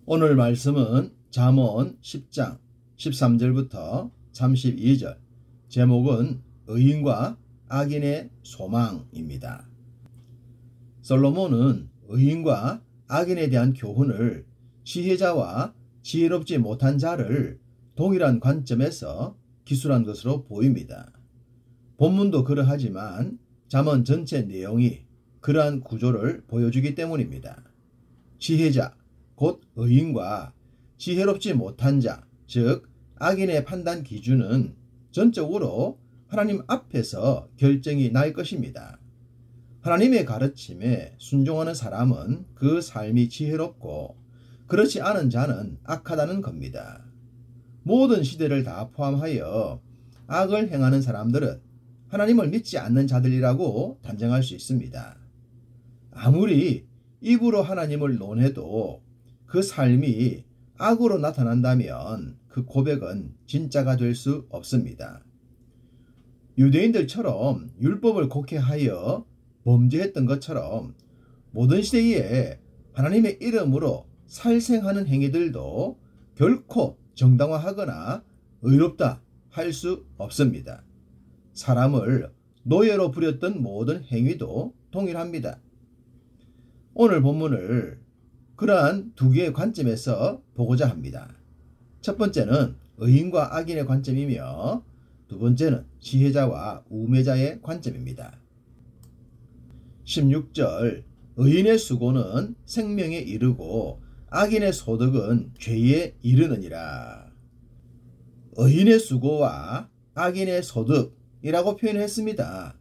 오늘 말씀은 잠언 10장 13절부터 32절, 제목은 의인과 악인의 소망입니다. 솔로몬은 의인과 악인에 대한 교훈을 지혜자와 지혜롭지 못한 자를 동일한 관점에서 기술한 것으로 보입니다. 본문도 그러하지만 잠언 전체 내용이 그러한 구조를 보여주기 때문입니다. 지혜자, 곧 의인과 지혜롭지 못한 자, 즉 악인의 판단 기준은 전적으로 하나님 앞에서 결정이 날 것입니다. 하나님의 가르침에 순종하는 사람은 그 삶이 지혜롭고 그렇지 않은 자는 악하다는 겁니다. 모든 시대를 다 포함하여 악을 행하는 사람들은 하나님을 믿지 않는 자들이라고 단정할 수 있습니다. 아무리 입으로 하나님을 논해도 그 삶이 악으로 나타난다면 그 고백은 진짜가 될 수 없습니다. 유대인들처럼 율법을 곡해하여 범죄했던 것처럼 모든 시대에 하나님의 이름으로 살생하는 행위들도 결코 정당화하거나 의롭다 할 수 없습니다. 사람을 노예로 부렸던 모든 행위도 동일합니다. 오늘 본문을 그러한 두 개의 관점에서 보고자 합니다. 첫 번째는 의인과 악인의 관점이며 두 번째는 지혜자와 우매자의 관점입니다. 16절, 의인의 수고는 생명에 이르고 악인의 소득은 죄에 이르느니라. 의인의 수고와 악인의 소득이라고 표현했습니다.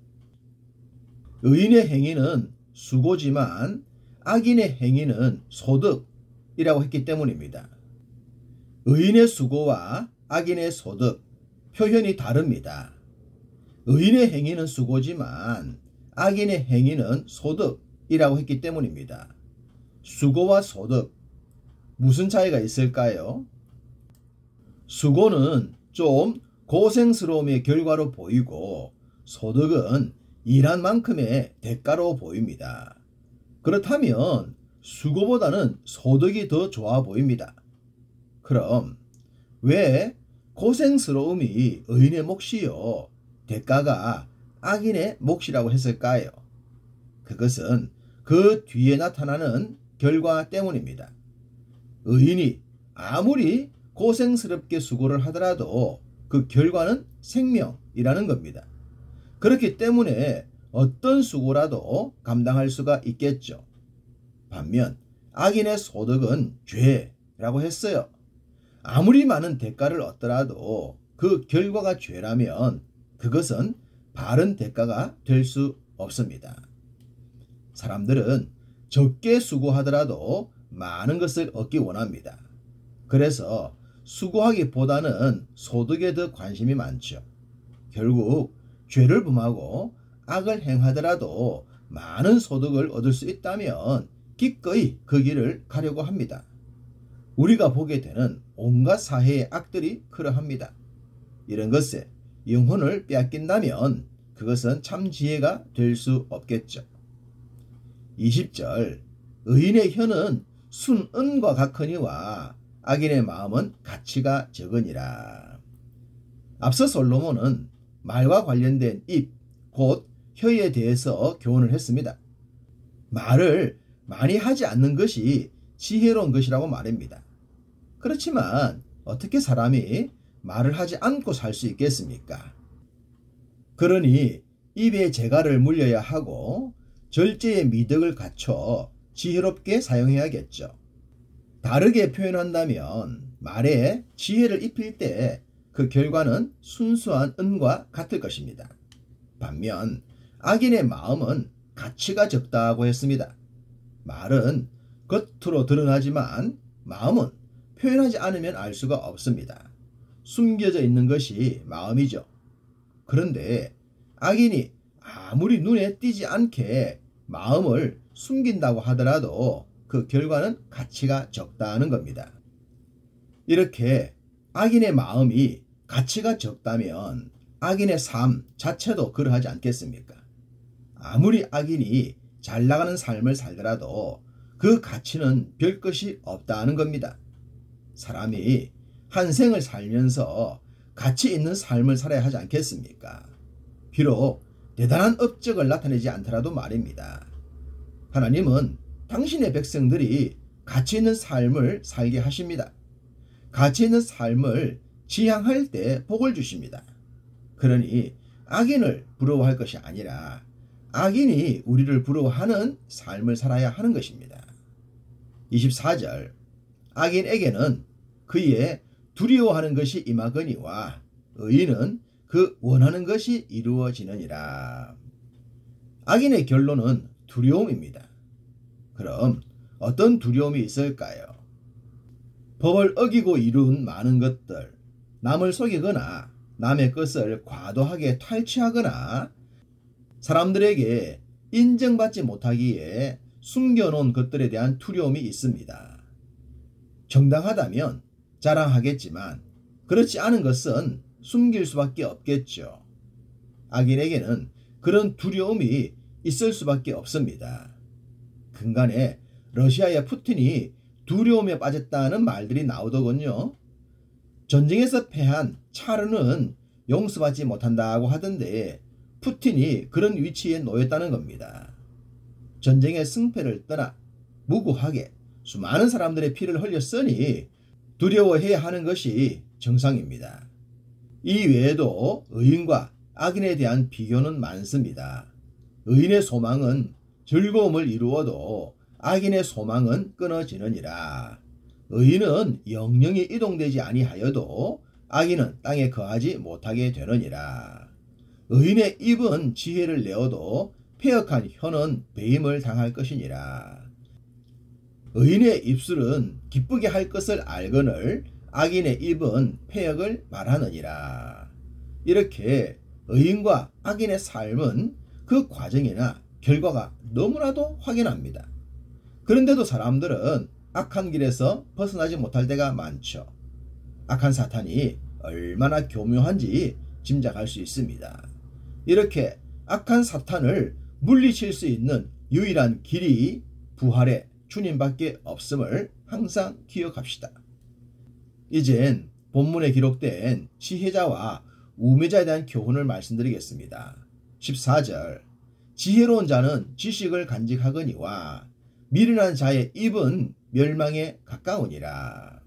의인의 행위는 수고지만 악인의 행위는 소득이라고 했기 때문입니다. 의인의 수고와 악인의 소득, 표현이 다릅니다. 의인의 행위는 수고지만 악인의 행위는 소득이라고 했기 때문입니다. 수고와 소득, 무슨 차이가 있을까요? 수고는 좀 고생스러움의 결과로 보이고 소득은 일한 만큼의 대가로 보입니다. 그렇다면 수고보다는 소득이 더 좋아 보입니다. 그럼 왜 고생스러움이 의인의 몫이요 대가가 악인의 몫이라고 했을까요? 그것은 그 뒤에 나타나는 결과 때문입니다. 의인이 아무리 고생스럽게 수고를 하더라도 그 결과는 생명이라는 겁니다. 그렇기 때문에 어떤 수고라도 감당할 수가 있겠죠. 반면 악인의 소득은 죄라고 했어요. 아무리 많은 대가를 얻더라도 그 결과가 죄라면 그것은 바른 대가가 될 수 없습니다. 사람들은 적게 수고하더라도 많은 것을 얻기 원합니다. 그래서 수고하기보다는 소득에 더 관심이 많죠. 결국 죄를 범하고 악을 행하더라도 많은 소득을 얻을 수 있다면 기꺼이 그 길을 가려고 합니다. 우리가 보게 되는 온갖 사해의 악들이 그러합니다. 이런 것에 영혼을 빼앗긴다면 그것은 참 지혜가 될 수 없겠죠. 20절, 의인의 혀는 순은과 같거니와 악인의 마음은 가치가 적으니라. 앞서 솔로몬은 말과 관련된 입, 곧 혀에 대해서 교훈을 했습니다. 말을 많이 하지 않는 것이 지혜로운 것이라고 말합니다. 그렇지만 어떻게 사람이 말을 하지 않고 살 수 있겠습니까? 그러니 입에 재갈을 물려야 하고 절제의 미덕을 갖춰 지혜롭게 사용해야겠죠. 다르게 표현한다면 말에 지혜를 입힐 때 그 결과는 순수한 은과 같을 것입니다. 반면 악인의 마음은 가치가 적다고 했습니다. 말은 겉으로 드러나지만 마음은 표현하지 않으면 알 수가 없습니다. 숨겨져 있는 것이 마음이죠. 그런데 악인이 아무리 눈에 띄지 않게 마음을 숨긴다고 하더라도 그 결과는 가치가 적다는 겁니다. 이렇게 악인의 마음이 가치가 적다면 악인의 삶 자체도 그러하지 않겠습니까? 아무리 악인이 잘 나가는 삶을 살더라도 그 가치는 별 것이 없다는 겁니다. 사람이 한 생을 살면서 가치 있는 삶을 살아야 하지 않겠습니까? 비록 대단한 업적을 나타내지 않더라도 말입니다. 하나님은 당신의 백성들이 가치 있는 삶을 살게 하십니다. 가치 있는 삶을 지향할 때 복을 주십니다. 그러니 악인을 부러워할 것이 아니라 악인이 우리를 부러워하는 삶을 살아야 하는 것입니다. 24절 악인에게는 그의 두려워하는 것이 임하거니와 의인은 그 원하는 것이 이루어지느니라. 악인의 결론은 두려움입니다. 그럼 어떤 두려움이 있을까요? 법을 어기고 이룬 많은 것들, 남을 속이거나 남의 것을 과도하게 탈취하거나 사람들에게 인정받지 못하기에 숨겨놓은 것들에 대한 두려움이 있습니다. 정당하다면 자랑하겠지만 그렇지 않은 것은 숨길 수밖에 없겠죠. 악인에게는 그런 두려움이 있을 수밖에 없습니다. 근간에 러시아의 푸틴이 두려움에 빠졌다는 말들이 나오더군요. 전쟁에서 패한 차르는 용서받지 못한다고 하던데 푸틴이 그런 위치에 놓였다는 겁니다. 전쟁의 승패를 떠나 무고하게 수많은 사람들의 피를 흘렸으니 두려워해야 하는 것이 정상입니다. 이 외에도 의인과 악인에 대한 비교는 많습니다. 의인의 소망은 즐거움을 이루어도 악인의 소망은 끊어지느니라. 의인은 영영이 이동되지 아니하여도 악인은 땅에 거하지 못하게 되느니라. 의인의 입은 지혜를 내어도 패역한 혀는 배임을 당할 것이니라. 의인의 입술은 기쁘게 할 것을 알거늘 악인의 입은 패역을 말하느니라. 이렇게 의인과 악인의 삶은 그 과정이나 결과가 너무나도 확연합니다. 그런데도 사람들은 악한 길에서 벗어나지 못할 때가 많죠. 악한 사탄이 얼마나 교묘한지 짐작할 수 있습니다. 이렇게 악한 사탄을 물리칠 수 있는 유일한 길이 부활의 주님밖에 없음을 항상 기억합시다. 이젠 본문에 기록된 지혜자와 우매자에 대한 교훈을 말씀드리겠습니다. 14절 지혜로운 자는 지식을 간직하거니와 미련한 자의 입은 멸망에 가까우니라.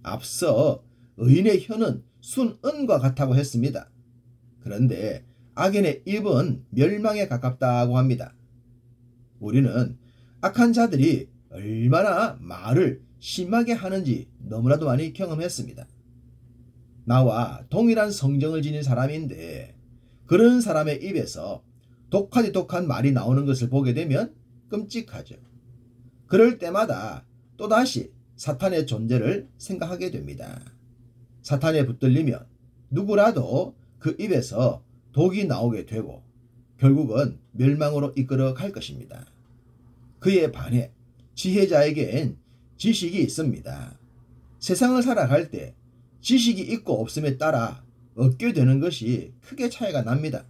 앞서 의인의 혀는 순은과 같다고 했습니다. 그런데 악인의 입은 멸망에 가깝다고 합니다. 우리는 악한 자들이 얼마나 말을 심하게 하는지 너무나도 많이 경험했습니다. 나와 동일한 성정을 지닌 사람인데 그런 사람의 입에서 독하디 독한 말이 나오는 것을 보게 되면 끔찍하죠. 그럴 때마다 또다시 사탄의 존재를 생각하게 됩니다. 사탄에 붙들리면 누구라도 그 입에서 독이 나오게 되고 결국은 멸망으로 이끌어 갈 것입니다. 그에 반해 지혜자에겐 지식이 있습니다. 세상을 살아갈 때 지식이 있고 없음에 따라 얻게 되는 것이 크게 차이가 납니다.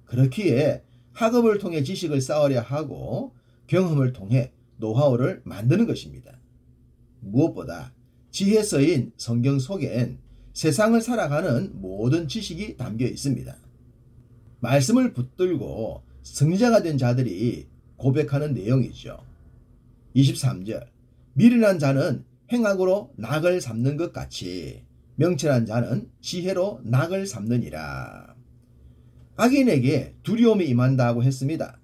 그렇기에 학업을 통해 지식을 쌓으려 하고 경험을 통해 노하우를 만드는 것입니다. 무엇보다 지혜 서인 성경 속엔 세상을 살아가는 모든 지식이 담겨 있습니다. 말씀을 붙들고 승리자가 된 자들이 고백하는 내용이죠. 23절 미련한 자는 행악으로 낙을 삼는 것 같이 명철한 자는 지혜로 낙을 삼느니라. 악인에게 두려움이 임한다고 했습니다.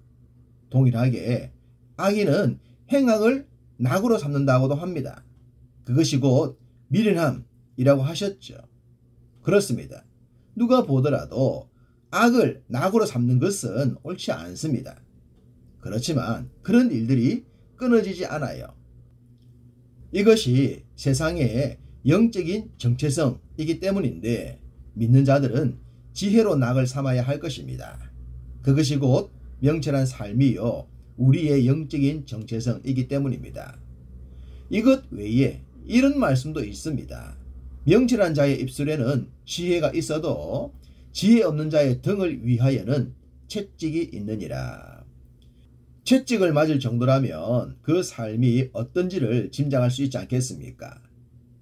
동일하게 악인은 행악을 낙으로 삼는다고도 합니다. 그것이 곧 미련함이라고 하셨죠. 그렇습니다. 누가 보더라도 악을 낙으로 삼는 것은 옳지 않습니다. 그렇지만 그런 일들이 끊어지지 않아요. 이것이 세상의 영적인 정체성이기 때문인데 믿는 자들은 지혜로 낙을 삼아야 할 것입니다. 그것이 곧 명철한 삶이요 우리의 영적인 정체성이기 때문입니다. 이것 외에 이런 말씀도 있습니다. 명철한 자의 입술에는 지혜가 있어도 지혜 없는 자의 등을 위하여는 채찍이 있느니라. 채찍을 맞을 정도라면 그 삶이 어떤지를 짐작할 수 있지 않겠습니까?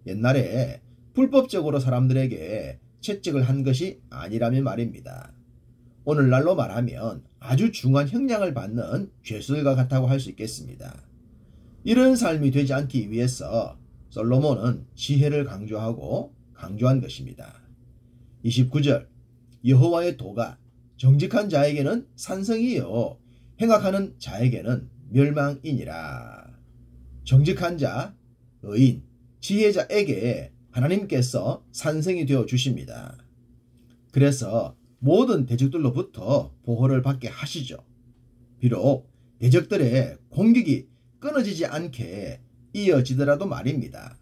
옛날에 불법적으로 사람들에게 채찍을 한 것이 아니라면 말입니다. 오늘날로 말하면 아주 중한 형량을 받는 죄수들과 같다고 할 수 있겠습니다. 이런 삶이 되지 않기 위해서 솔로몬은 지혜를 강조한 것입니다. 29절 여호와의 도가 정직한 자에게는 산성이요 행악하는 자에게는 멸망이니라. 정직한 자, 의인, 지혜자에게 하나님께서 산성이 되어 주십니다. 그래서 모든 대적들로부터 보호를 받게 하시죠. 비록 대적들의 공격이 끊어지지 않게 이어지더라도 말입니다.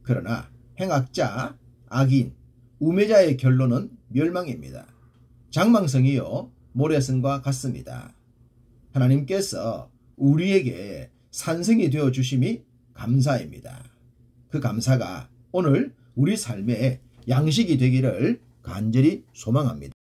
그러나 행악자, 악인, 우매자의 결론은 멸망입니다. 장망성이요 모래성과 같습니다. 하나님께서 우리에게 산성이 되어 주심이 감사입니다. 그 감사가 오늘 우리 삶의 양식이 되기를 간절히 소망합니다.